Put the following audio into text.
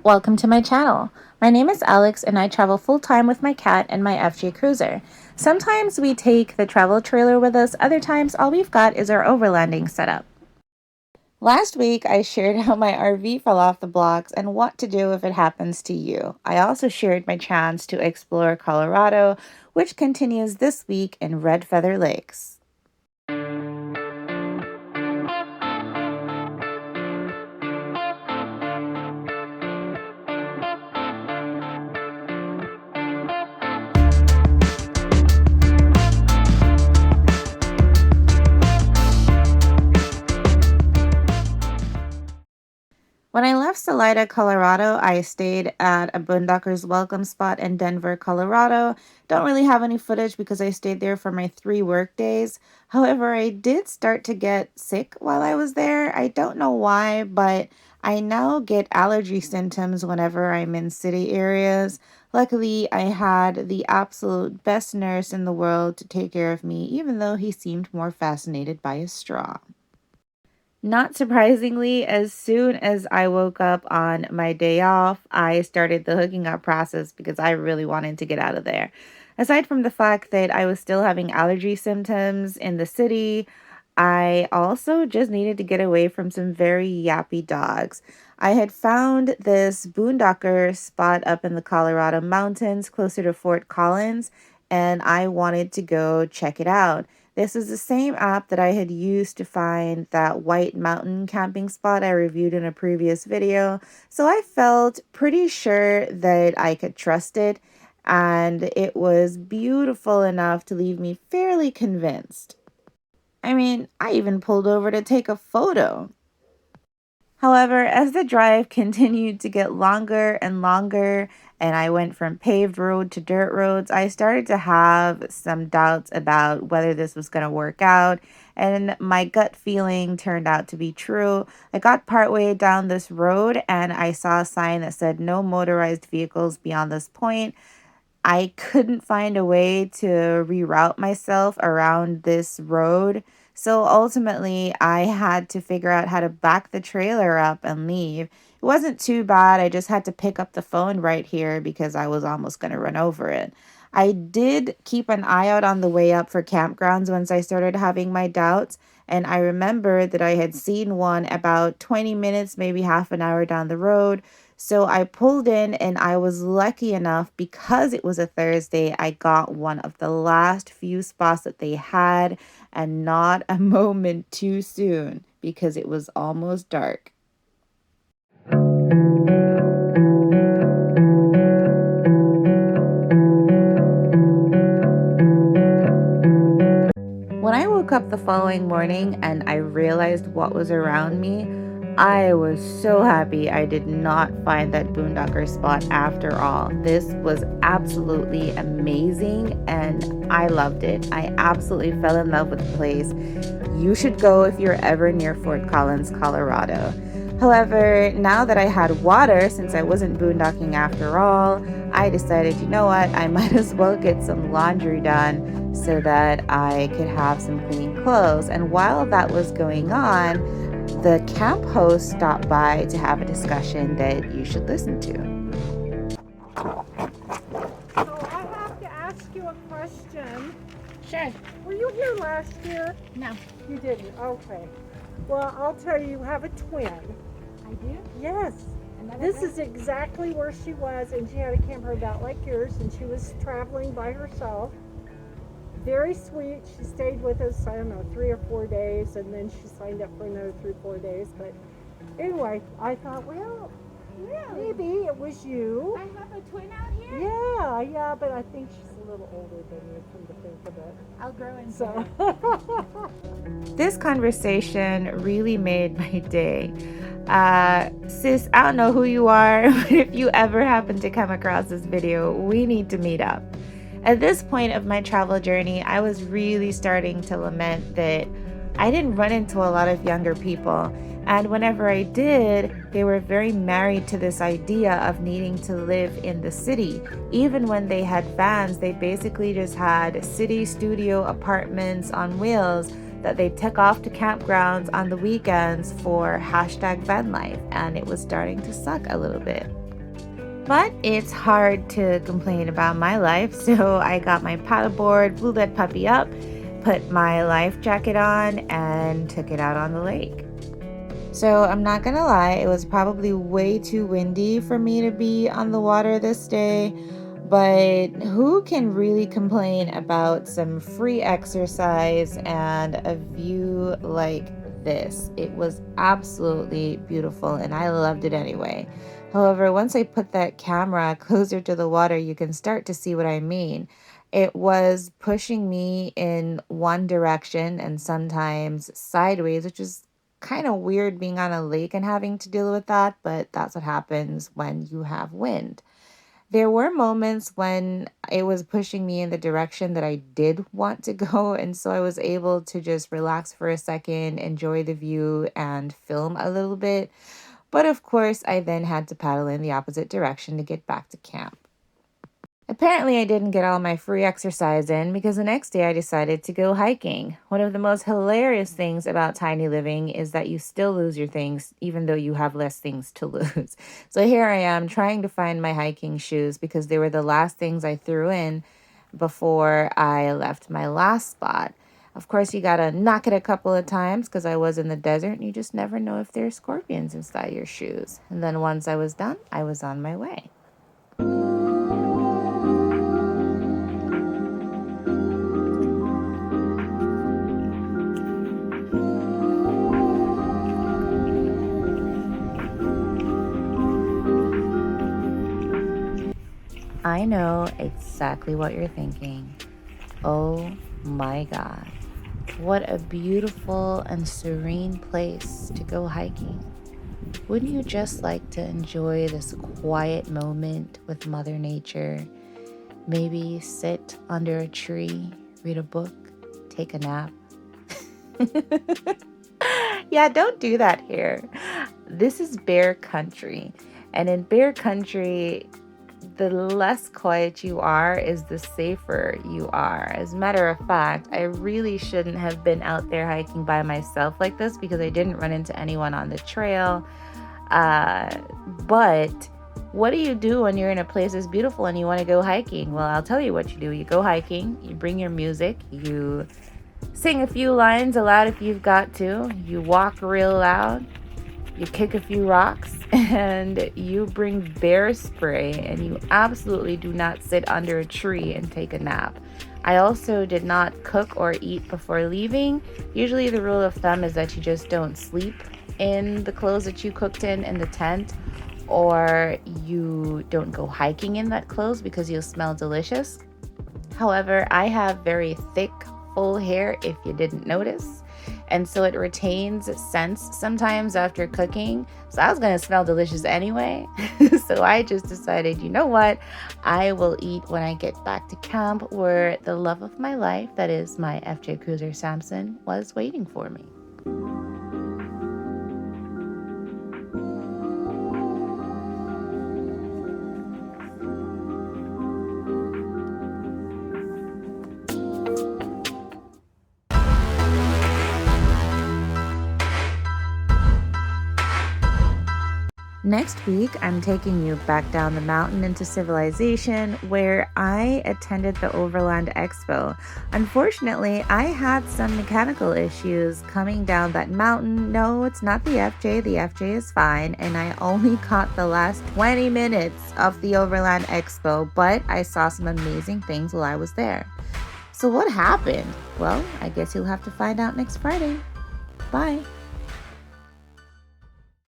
Welcome to my channel. My name is Alex and I travel full-time with my cat and my FJ Cruiser. Sometimes we take the travel trailer with us, other times all we've got is our overlanding setup. Last week I shared how my RV fell off the blocks and what to do if it happens to you. I also shared my chance to explore Colorado, which continues this week in Red Feather Lakes. When I left Salida, Colorado, I stayed at a Boondockers welcome spot in Denver, Colorado. Don't really have any footage because I stayed there for my 3 work days. However, I did start to get sick while I was there. I don't know why, but I now get allergy symptoms whenever I'm in city areas. Luckily, I had the absolute best nurse in the world to take care of me, even though he seemed more fascinated by a straw. Not surprisingly, as soon as I woke up on my day off, I started the hooking up process because I really wanted to get out of there. Aside from the fact that I was still having allergy symptoms in the city, I also just needed to get away from some very yappy dogs. I had found this boondocker spot up in the Colorado mountains closer to Fort Collins, and I wanted to go check it out. This is the same app that I had used to find that White Mountain camping spot I reviewed in a previous video, so I felt pretty sure that I could trust it, and it was beautiful enough to leave me fairly convinced. I mean, I even pulled over to take a photo. However, as the drive continued to get longer and longer, and I went from paved road to dirt roads, I started to have some doubts about whether this was going to work out. And my gut feeling turned out to be true. I got partway down this road and I saw a sign that said no motorized vehicles beyond this point. I couldn't find a way to reroute myself around this road. So ultimately, I had to figure out how to back the trailer up and leave. It wasn't too bad. I just had to pick up the phone right here because I was almost going to run over it. I did keep an eye out on the way up for campgrounds once I started having my doubts. And I remember that I had seen one about 20 minutes, maybe half an hour down the road. So I pulled in and I was lucky enough because it was a Thursday. I got one of the last few spots that they had and not a moment too soon because it was almost dark. When I woke up the following morning and I realized what was around me, I was so happy I did not find that boondocker spot after all. This was absolutely amazing and I loved it. I absolutely fell in love with the place. You should go if you're ever near Fort Collins, Colorado. However, now that I had water, since I wasn't boondocking after all, I decided, you know what, I might as well get some laundry done so that I could have some clean clothes. And while that was going on, the camp host stopped by to have a discussion that you should listen to. So I have to ask you a question. Sure. Were you here last year? No. You didn't? Okay. Well, I'll tell you, you have a twin. I do? Yes. This is exactly where she was, and she had a camper about like yours, and she was traveling by herself. Very sweet. She stayed with us, I don't know, 3 or 4 days, and then she signed up for another 3 or 4 days. But anyway, I thought, well, Really? maybe it was you. I have a twin out here? Yeah, but I think she's a little older than you, come to think of it. I'll grow into So, it. This conversation really made my day. Sis, I don't know who you are, but if you ever happen to come across this video, we need to meet up. At this point of my travel journey, I was really starting to lament that I didn't run into a lot of younger people. And whenever I did, they were very married to this idea of needing to live in the city. Even when they had vans, they basically just had city studio apartments on wheels that they took off to campgrounds on the weekends for hashtag van life. And it was starting to suck a little bit. But it's hard to complain about my life, so I got my paddleboard, blew that puppy up, put my life jacket on, and took it out on the lake. So I'm not gonna lie, it was probably way too windy for me to be on the water this day, but who can really complain about some free exercise and a view like this? It was absolutely beautiful and I loved it anyway. However, once I put that camera closer to the water, you can start to see what I mean. It was pushing me in one direction and sometimes sideways, which is kind of weird being on a lake and having to deal with that, but that's what happens when you have wind. There were moments when it was pushing me in the direction that I did want to go, and so I was able to just relax for a second, enjoy the view, and film a little bit. But of course, I then had to paddle in the opposite direction to get back to camp. Apparently, I didn't get all my free exercise in because the next day I decided to go hiking. One of the most hilarious things about tiny living is that you still lose your things even though you have less things to lose. So here I am trying to find my hiking shoes because they were the last things I threw in before I left my last spot. Of course, you gotta knock it a couple of times because I was in the desert and you just never know if there's scorpions inside your shoes. And then once I was done, I was on my way. I know exactly what you're thinking. Oh my God. What a beautiful and serene place to go hiking. Wouldn't you just like to enjoy this quiet moment with Mother Nature? Maybe sit under a tree, read a book, take a nap. Yeah, don't do that here. This is bear country. And in bear country, the less quiet you are is the safer you are. As a matter of fact, I really shouldn't have been out there hiking by myself like this because I didn't run into anyone on the trail. But what do you do when you're in a place that's beautiful and you want to go hiking? Well, I'll tell you what you do. You go hiking, you bring your music, you sing a few lines aloud if you've got to, you walk real loud, you kick a few rocks, and you bring bear spray, and you absolutely do not sit under a tree and take a nap. I also did not cook or eat before leaving. Usually the rule of thumb is that you just don't sleep in the clothes that you cooked in the tent, or you don't go hiking in that clothes because you'll smell delicious. However, I have very thick, full hair if you didn't notice. And so it retains scents sometimes after cooking. So I was going to smell delicious anyway. So I just decided, you know what? I will eat when I get back to camp where the love of my life, that is my FJ Cruiser Samson, was waiting for me. Next week, I'm taking you back down the mountain into civilization where I attended the Overland Expo. Unfortunately, I had some mechanical issues coming down that mountain. No, it's not the FJ. The FJ is fine, and I only caught the last 20 minutes of the Overland Expo, but I saw some amazing things while I was there. So what happened? Well, I guess you'll have to find out next Friday. Bye.